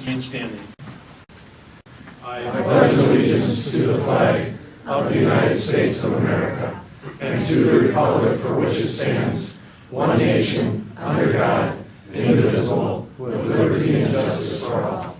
remain standing. I pledge allegiance to the flag of the United States of America and to the republic for which it stands, one nation, under God, indivisible, with liberty and justice for all.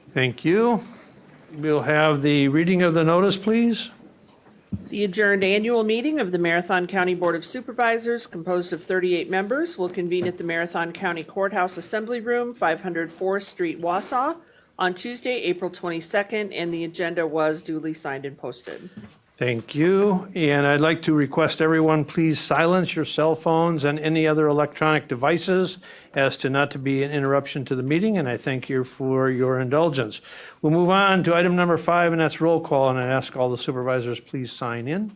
Thank you. We'll have the reading of the notice, please. The adjourned annual meeting of the Marathon County Board of Supervisors, composed of 38 members, will convene at the Marathon County Courthouse Assembly Room, 500 4th Street, Wausau, on Tuesday, April 22nd, and the agenda was duly signed and posted. Thank you. And I'd like to request everyone please silence your cell phones and any other electronic devices as to not to be an interruption to the meeting, and I thank you for your indulgence. We'll move on to item number 5, and that's roll call, and I ask all the supervisors please sign in.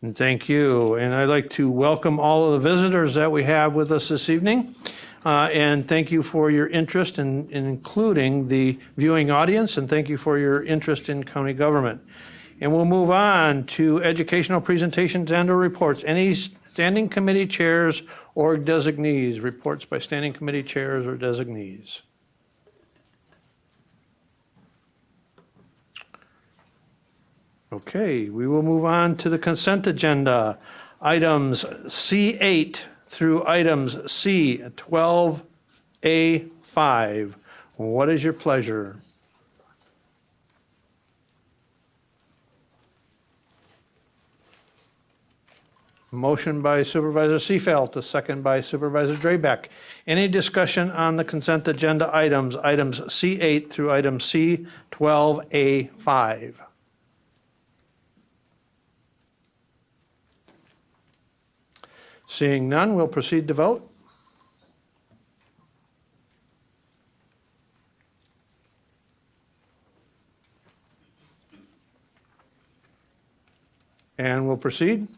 And thank you. And I'd like to welcome all of the visitors that we have with us this evening. And thank you for your interest in including the viewing audience, and thank you for your interest in county government. And we'll move on to educational presentations and or reports. Any standing committee chairs or designees? Reports by standing committee chairs or designees. Okay, we will move on to the consent agenda. Items C8 through items C12A5. What is your pleasure? Motion by Supervisor Seefeld, a second by Supervisor Draybeck. Any discussion on the consent agenda items C8 through item C12A5? Seeing none, we'll proceed to vote. And we'll proceed.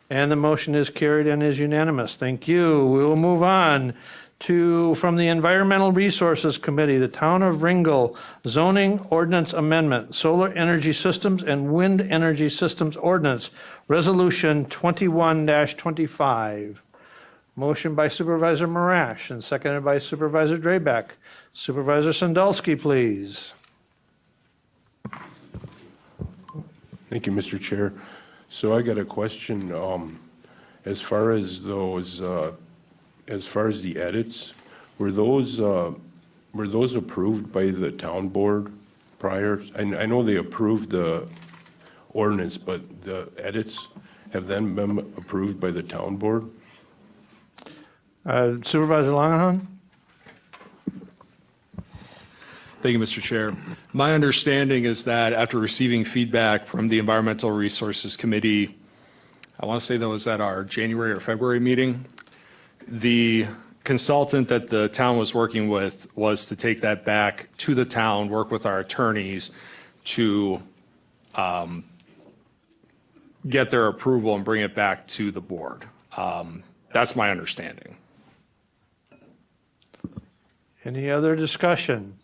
And the motion is carried and is unanimous. Thank you. We will move on to, from the Environmental Resources Committee, the Town of Ringgold Zoning Ordinance Amendment, Solar Energy Systems and Wind Energy Systems Ordinance, Resolution 21-25. Motion by Supervisor Marash and seconded by Supervisor Draybeck. Supervisor Sandulski, please. Thank you, Mr. Chair. So I got a question. As far as those, as far as the edits, were those approved by the town board prior? I know they approved the ordinance, but the edits have then been approved by the town board? Supervisor Langenhahn? Thank you, Mr. Chair. My understanding is that after receiving feedback from the Environmental Resources Committee, I want to say that was at our January or February meeting, the consultant that the town was working with was to take that back to the town, work with our attorneys to get their approval and bring it back to the board. That's my understanding. Any other discussion?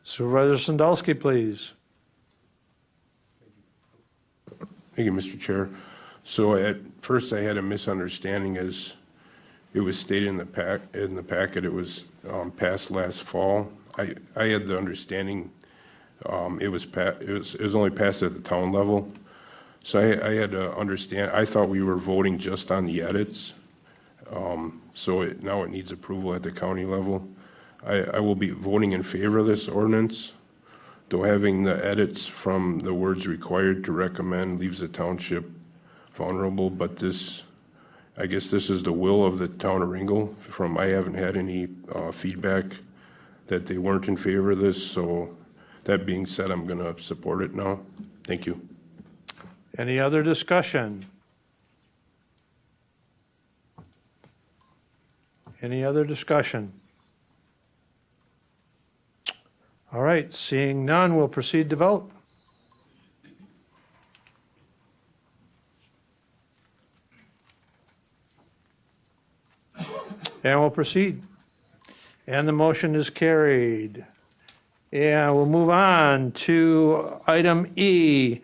Supervisor Sandulski, please. Thank you, Mr. Chair. So at first I had a misunderstanding as it was stated in the packet it was passed last fall. I had the understanding it was only passed at the town level. So I had to understand, I thought we were voting just on the edits. So now it needs approval at the county level. I will be voting in favor of this ordinance, though having the edits from the words required to recommend leaves the township vulnerable, but this, I guess this is the will of the town of Ringgold. I haven't had any feedback that they weren't in favor of this, so that being said, I'm going to support it now. Thank you. Any other discussion? Any other discussion? All right, seeing none, we'll proceed to vote. And we'll proceed. And the motion is carried. And we'll move on to item E,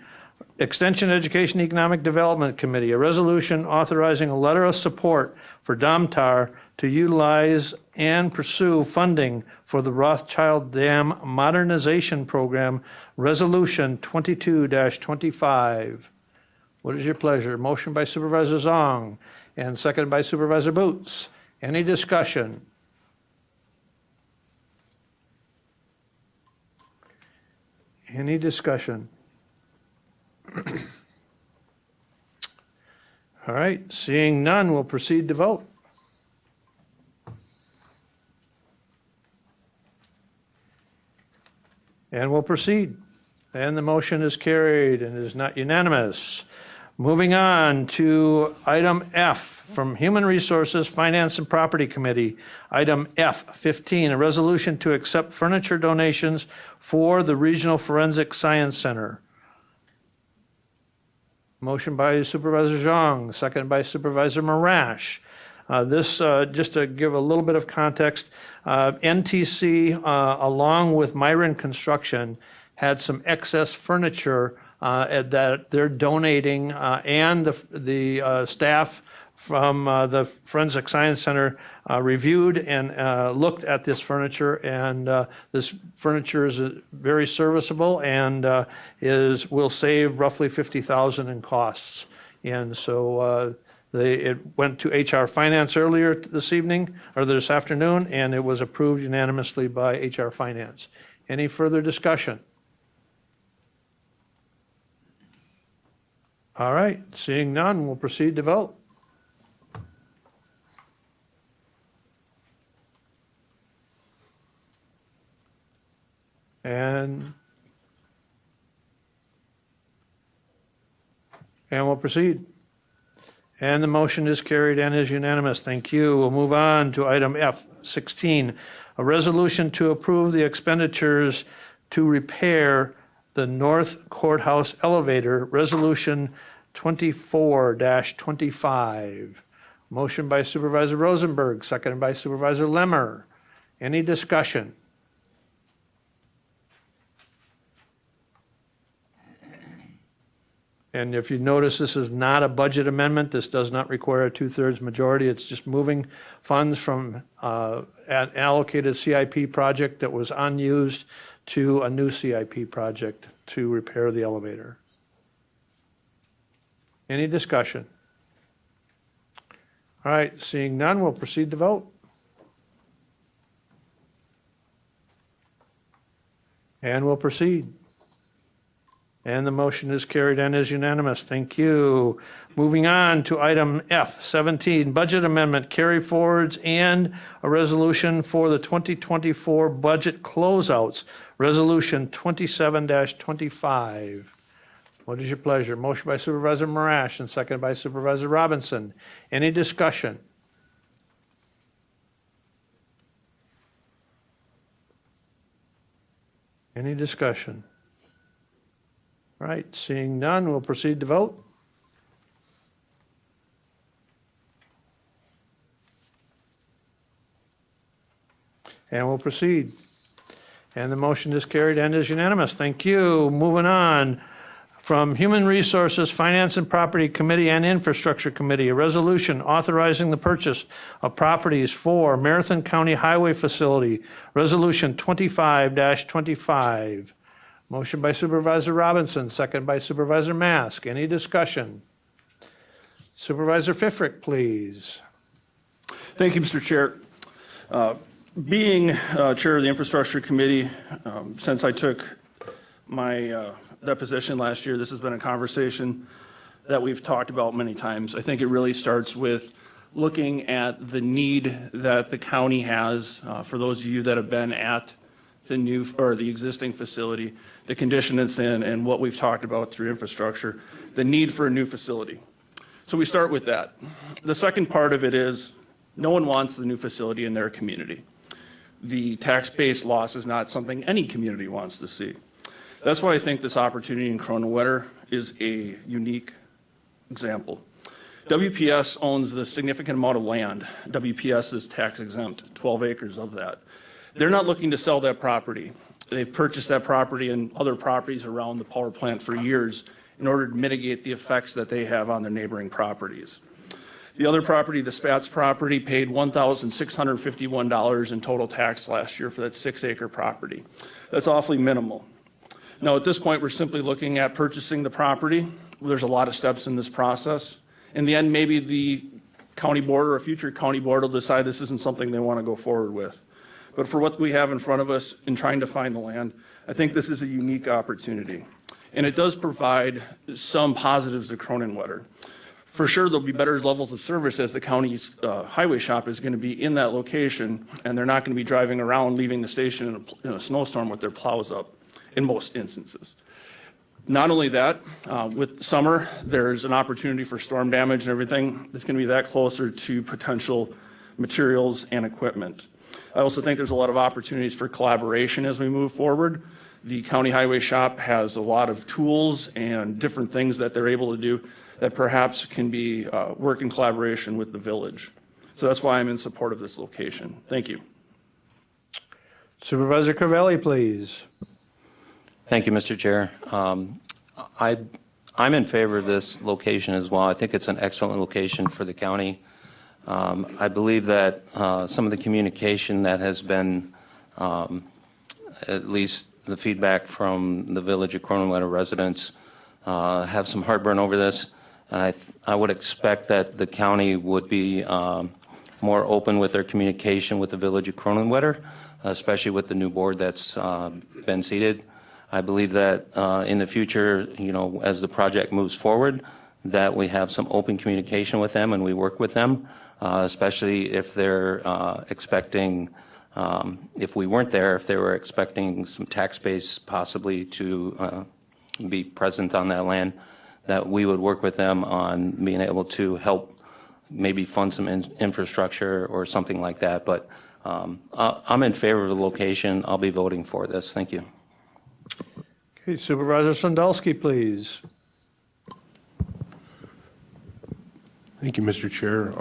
Extension Education Economic Development Committee, a resolution authorizing a letter of support for Domtar to utilize and pursue funding for the Rothschild Dam Modernization Program, Resolution 22-25. What is your pleasure? Motion by Supervisor Zong and seconded by Supervisor Boots. Any discussion? Any discussion? All right, seeing none, we'll proceed to vote. And we'll proceed. And the motion is carried and is not unanimous. Moving on to item F from Human Resources, Finance and Property Committee. Item F15, a resolution to accept furniture donations for the Regional Forensic Science Center. Motion by Supervisor Zhang, second by Supervisor Marash. This, just to give a little bit of context, NTC, along with Myron Construction, had some excess furniture that they're donating, and the staff from the Forensic Science Center reviewed and looked at this furniture, and this furniture is very serviceable and will save roughly $50,000 in costs. And so it went to HR Finance earlier this evening, or this afternoon, and it was approved unanimously by HR Finance. Any further discussion? All right, seeing none, we'll proceed to vote. And we'll proceed. And the motion is carried and is unanimous. Thank you. We'll move on to item F16, a resolution to approve the expenditures to repair the North Courthouse Elevator, Resolution 24-25. Motion by Supervisor Rosenberg, seconded by Supervisor Lemmer. Any discussion? And if you notice, this is not a budget amendment. This does not require a 2/3 majority. It's just moving funds from an allocated CIP project that was unused to a new CIP project to repair the elevator. Any discussion? All right, seeing none, we'll proceed to vote. And we'll proceed. And the motion is carried and is unanimous. Thank you. Moving on to item F17, budget amendment carry forwards and a resolution for the 2024 budget closeouts, Resolution 27-25. What is your pleasure? Motion by Supervisor Marash and second by Supervisor Robinson. Any discussion? Any discussion? All right, seeing none, we'll proceed to vote. And we'll proceed. And the motion is carried and is unanimous. Thank you. Moving on from Human Resources, Finance and Property Committee and Infrastructure Committee, a resolution authorizing the purchase of properties for Marathon County Highway Facility, Resolution 25-25. Motion by Supervisor Robinson, second by Supervisor Mask. Any discussion? Supervisor Pfeffrick, please. Thank you, Mr. Chair. Being Chair of the Infrastructure Committee, since I took my deposition last year, this has been a conversation that we've talked about many times. I think it really starts with looking at the need that the county has. For those of you that have been at the existing facility, the condition it's in, and what we've talked about through infrastructure, the need for a new facility. So we start with that. The second part of it is no one wants the new facility in their community. The tax-based loss is not something any community wants to see. That's why I think this opportunity in Kronewetter is a unique example. WPS owns the significant amount of land. WPS is tax exempt, 12 acres of that. They're not looking to sell that property. They've purchased that property and other properties around the power plant for years in order to mitigate the effects that they have on their neighboring properties. The other property, the Spats property, paid $1,651 in total tax last year for that 6-acre property. That's awfully minimal. Now, at this point, we're simply looking at purchasing the property. There's a lot of steps in this process. In the end, maybe the county board or a future county board will decide this isn't something they want to go forward with. But for what we have in front of us in trying to find the land, I think this is a unique opportunity. And it does provide some positives to Kronewetter. For sure, there'll be better levels of service as the county's highway shop is going to be in that location, and they're not going to be driving around, leaving the station in a snowstorm with their plows up in most instances. Not only that, with summer, there's an opportunity for storm damage and everything. It's going to be that closer to potential materials and equipment. I also think there's a lot of opportunities for collaboration as we move forward. The county highway shop has a lot of tools and different things that they're able to do that perhaps can be work in collaboration with the village. So that's why I'm in support of this location. Thank you. Supervisor Crivelli, please. Thank you, Mr. Chair. I'm in favor of this location as well. I think it's an excellent location for the county. I believe that some of the communication that has been, at least the feedback from the Village of Kronewetter residents, have some heartburn over this. And I would expect that the county would be more open with their communication with the Village of Kronewetter, especially with the new board that's been seated. I believe that in the future, as the project moves forward, that we have some open communication with them and we work with them, especially if they're expecting, if we weren't there, if they were expecting some tax base possibly to be present on that land, that we would work with them on being able to help maybe fund some infrastructure or something like that. But I'm in favor of the location. I'll be voting for this. Thank you. Okay, Supervisor Sandalski, please. Thank you, Mr. Chair.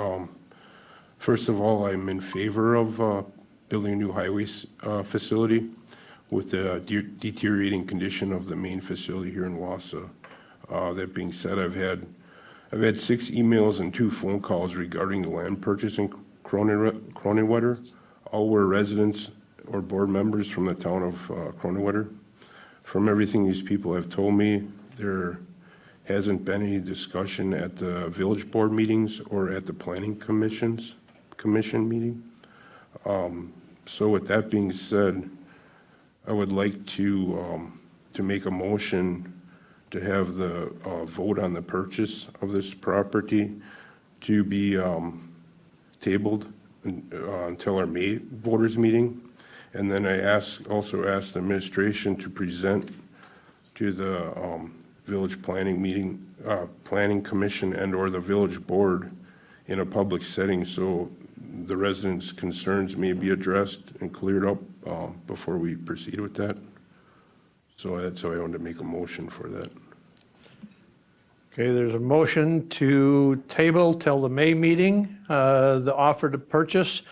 First of all, I'm in favor of building a new highways facility with the deteriorating condition of the main facility here in Wausau. That being said, I've had 6 emails and 2 phone calls regarding the land purchase in Kronewetter. All were residents or board members from the town of Kronewetter. From everything these people have told me, there hasn't been any discussion at the village board meetings or at the planning commission meeting. So with that being said, I would like to make a motion to have the vote on the purchase of this property to be tabled until our May voters meeting. And then I also asked the administration to present to the village planning meeting, planning commission and or the village board in a public setting so the residents' concerns may be addressed and cleared up before we proceed with that. So that's why I wanted to make a motion for that. Okay, there's a motion to table till the May meeting, the offer to purchase.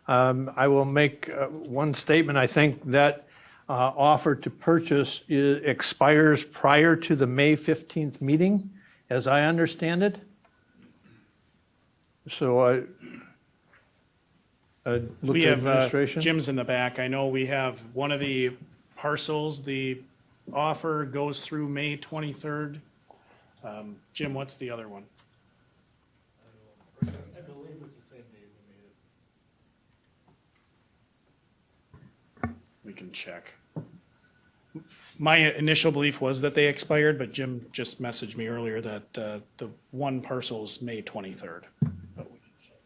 I will make one statement. I think that offer to purchase expires prior to the May 15th meeting, as I understand it. So look We to have, administration. Jim's in the back. I know we have one of the parcels, the offer goes through May 23rd. Jim, what's the other one? I believe it's the same day we made it. We can check. My initial belief was that they expired, but Jim just messaged me earlier that the one parcel's May 23rd. But we can check.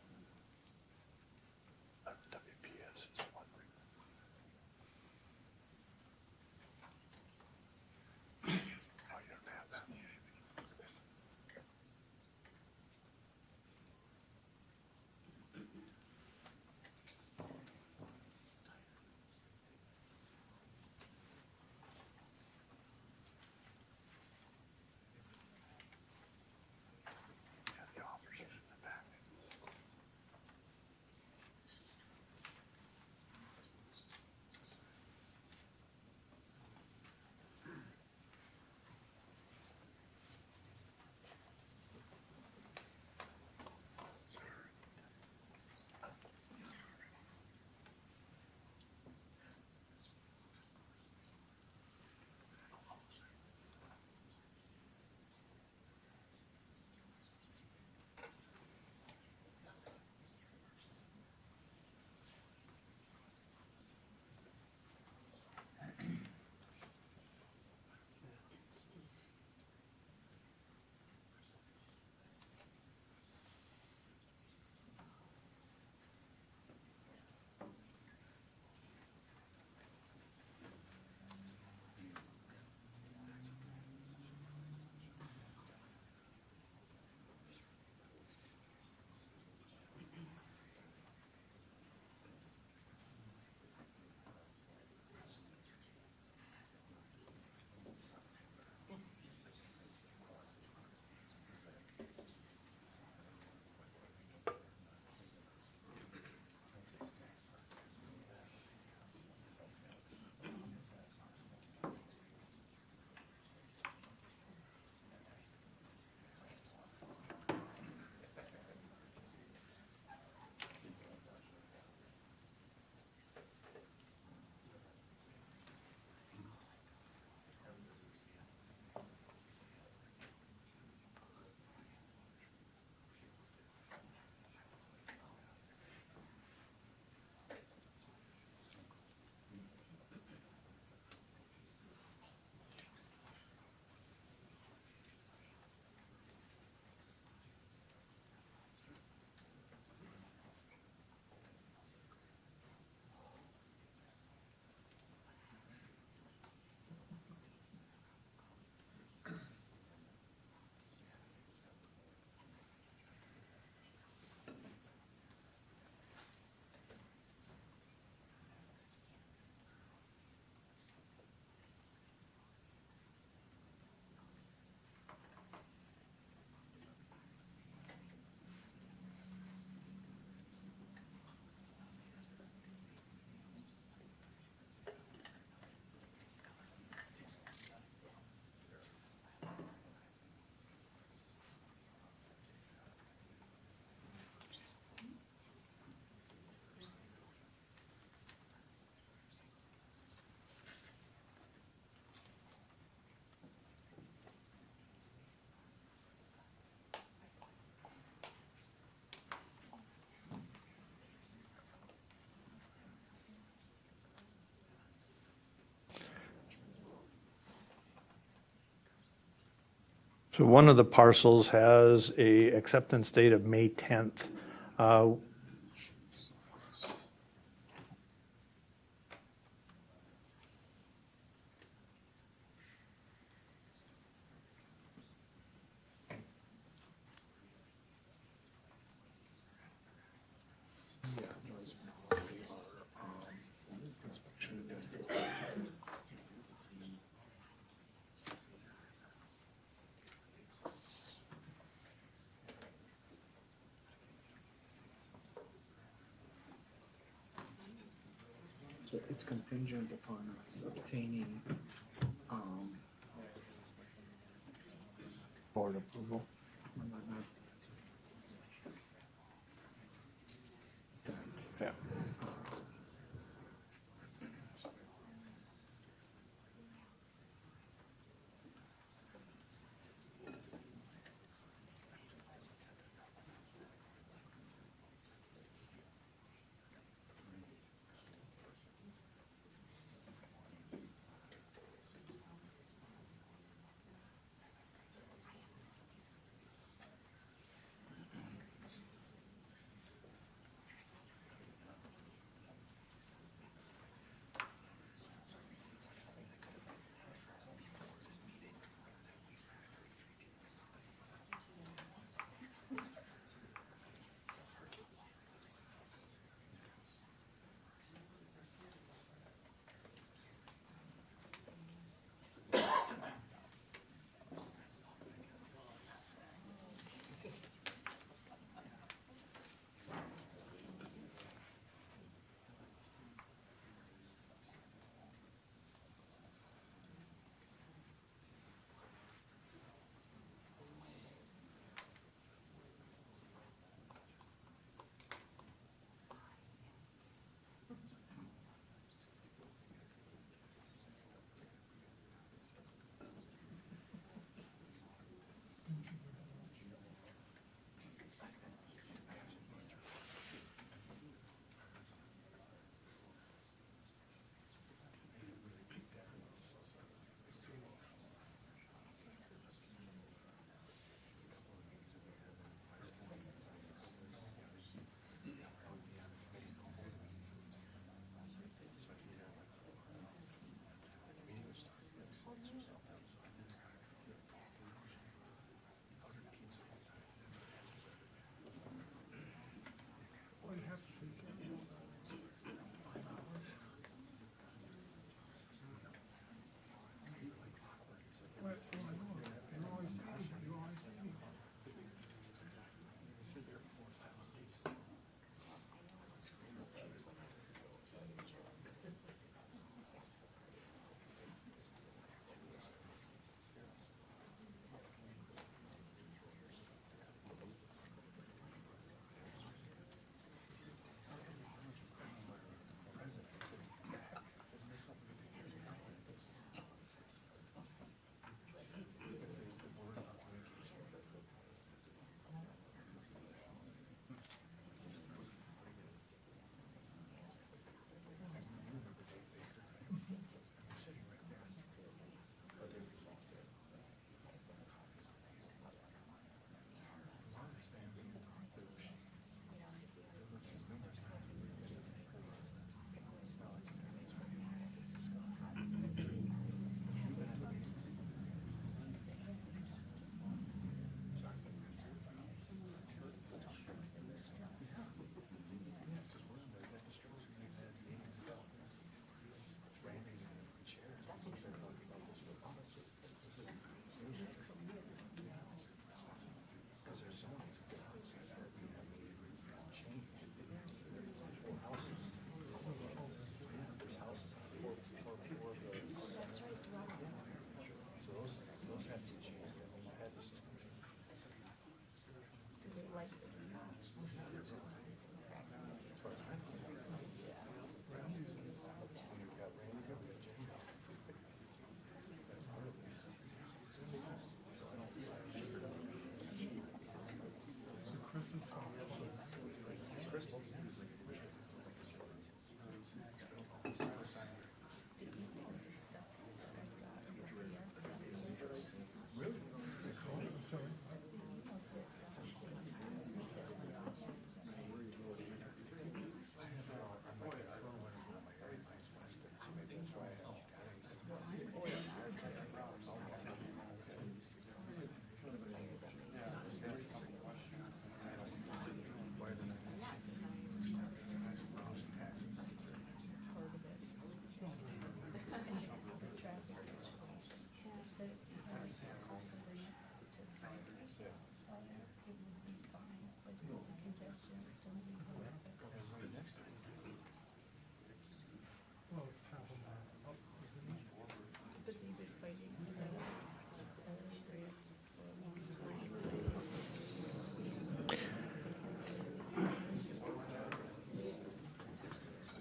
So one of the parcels has a acceptance date of May 10th. So it's contingent upon us obtaining, board approval. and whatnot. Yeah.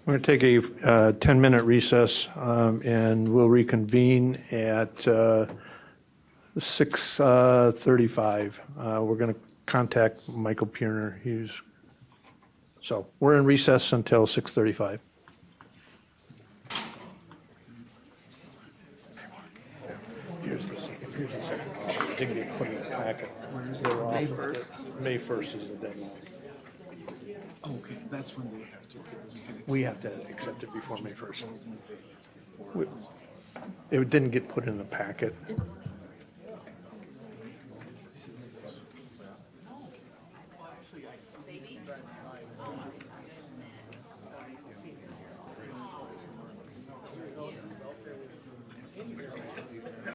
We're going to take a 10-minute recess, and we'll reconvene at 6:35. We're going to contact Michael Pierner. So we're in recess until 6:35. Here's the second. Didn't get put in the packet. May 1st? May 1st is the deadline. Okay, that's when we have to. We have to accept it before May 1st. It didn't get put in the packet.